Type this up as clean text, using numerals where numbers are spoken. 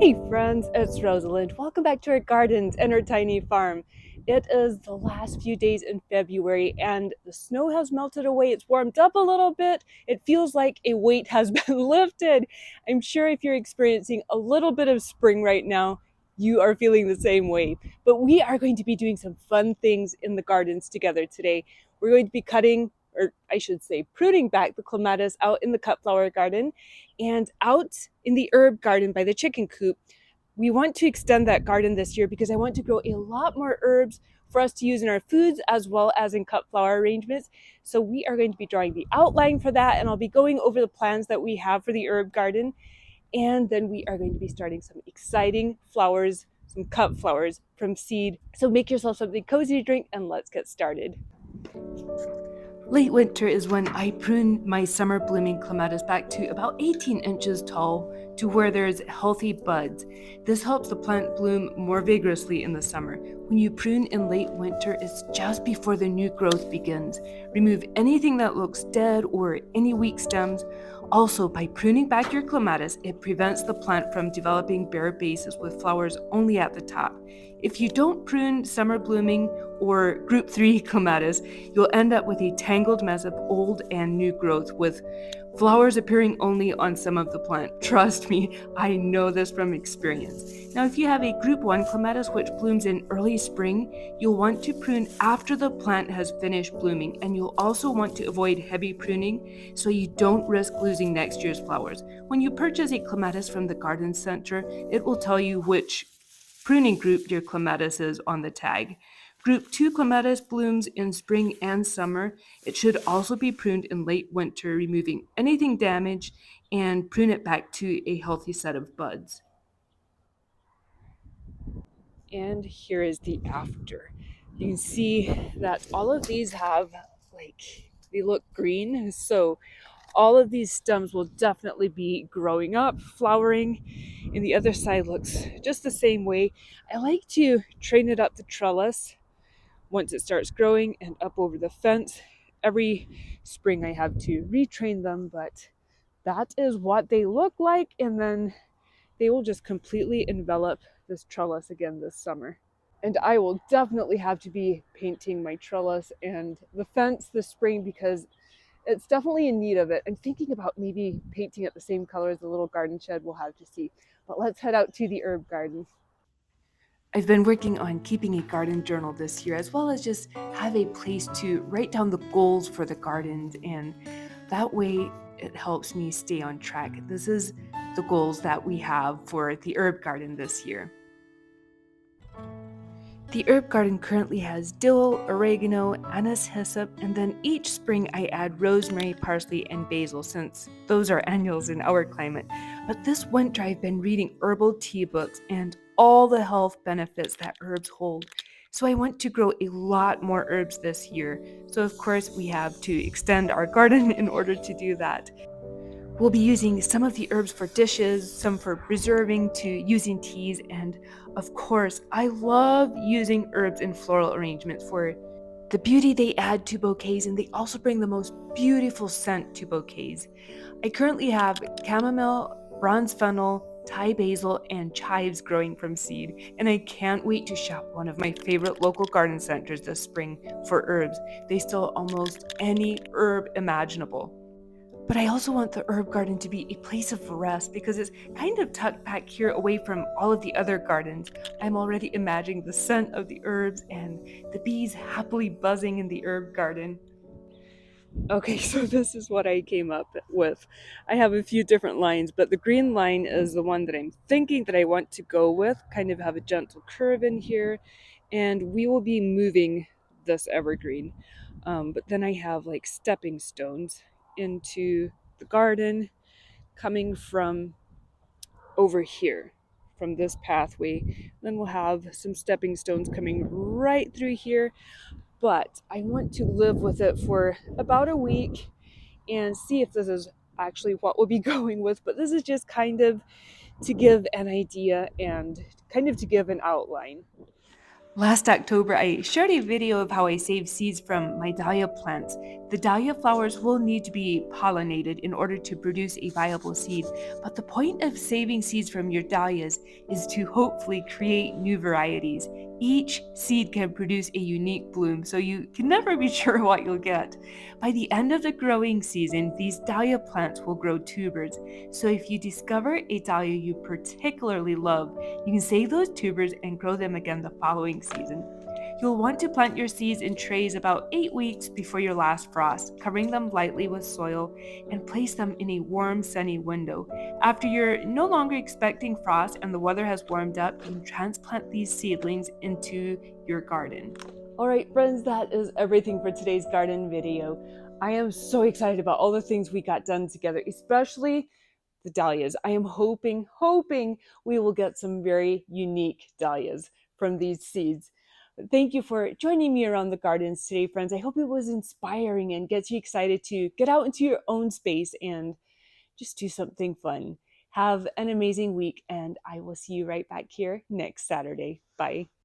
Hey friends, it's Rosalind. Welcome back to our gardens and our tiny farm. It is the last few days in February and the snow has melted away. It's warmed up a little bit. It feels like a weight has been lifted. I'm sure if you're experiencing a little bit of spring right now, you are feeling the same way. But we are going to be doing some fun things in the gardens together today. We're going to be cutting, or I should say pruning back the clematis out in the cut flower garden. And out in the herb garden by the chicken coop, we want to extend that garden this year because I want to grow a lot more herbs for us to use in our foods as well as in cut flower arrangements. So we are going to be drawing the outline for that, and I'll be going over the plans that we have for the herb garden. And then we are going to be starting some exciting flowers, some cut flowers from seed. So make yourself something cozy to drink and let's get started. Late winter is when I prune my summer blooming clematis back to about 18 inches tall to where there's healthy buds. This helps the plant bloom more vigorously in the summer. When you prune in late winter, it's just before the new growth begins. Remove anything that looks dead or any weak stems. Also, by pruning back your clematis, it prevents the plant from developing bare bases with flowers only at the top. If you don't prune summer blooming or group 3 clematis, you'll end up with a tangled mess of old and new growth with flowers appearing only on some of the plant. Trust me, I know this from experience. Now, if you have a group 1 clematis which blooms in early spring, you'll want to prune after the plant has finished blooming, and you'll also want to avoid heavy pruning so you don't risk losing next year's flowers. When you purchase a clematis from the garden center, it will tell you which pruning group your clematis is on the tag. Group 2 clematis blooms in spring and summer. It should also be pruned in late winter, removing anything damaged and prune it back to a healthy set of buds. And here is the after. You can see that all of these have, they look green. So all of these stems will definitely be growing up, flowering, and the other side looks just the same way. I like to train it up the trellis once it starts growing and up over the fence. Every spring I have to retrain them, but that is what they look like, and then they will just completely envelop this trellis again this summer. And I will definitely have to be painting my trellis and the fence this spring because it's definitely in need of it. I'm thinking about maybe painting it the same color as the little garden shed. We'll have to see. But let's head out to the herb garden. I've been working on keeping a garden journal this year, as well as just have a place to write down the goals for the gardens, and that way it helps me stay on track. This is the goals that we have for the herb garden this year. The herb garden currently has dill, oregano, anise, hyssop, and then each spring I add rosemary, parsley, and basil since those are annuals in our climate. But this winter I've been reading herbal tea books and all the health benefits that herbs hold. So I want to grow a lot more herbs this year. So of course we have to extend our garden in order to do that. We'll be using some of the herbs for dishes, some for preserving, to using teas, and of course, I love using herbs in floral arrangements for the beauty they add to bouquets, and they also bring the most beautiful scent to bouquets. I currently have chamomile, bronze fennel, Thai basil, and chives growing from seed, and I can't wait to shop one of my favorite local garden centers this spring for herbs. They sell almost any herb imaginable. But I also want the herb garden to be a place of rest because it's kind of tucked back here away from all of the other gardens. I'm already imagining the scent of the herbs and the bees happily buzzing in the herb garden. Okay, so this is what I came up with. I have a few different lines, but the green line is the one that I'm thinking that I want to go with, kind of have a gentle curve in here, and we will be moving this evergreen. But then I have like stepping stones into the garden coming from over here, from this pathway. Then we'll have some stepping stones coming right through here, but I want to live with it for about a week and see if this is actually what we'll be going with. But this is just kind of to give an idea and kind of to give an outline. Last October, I shared a video of how I saved seeds from my dahlia plants. The dahlia flowers will need to be pollinated in order to produce a viable seed, but the point of saving seeds from your dahlias is to hopefully create new varieties. Each seed can produce a unique bloom, so you can never be sure what you'll get. By the end of the growing season, these dahlia plants will grow tubers. So if you discover a dahlia you particularly love, you can save those tubers and grow them again the following season. You'll want to plant your seeds in trays about 8 weeks before your last frost, covering them lightly with soil, and place them in a warm, sunny window. After you're no longer expecting frost and the weather has warmed up, you can transplant these seedlings into your garden. All right, friends, that is everything for today's garden video. I am so excited about all the things we got done together, especially the dahlias. I am hoping we will get some very unique dahlias from these seeds. Thank you for joining me around the gardens today, friends. I hope it was inspiring and gets you excited to get out into your own space and just do something fun. Have an amazing week, and I will see you right back here next Saturday. Bye.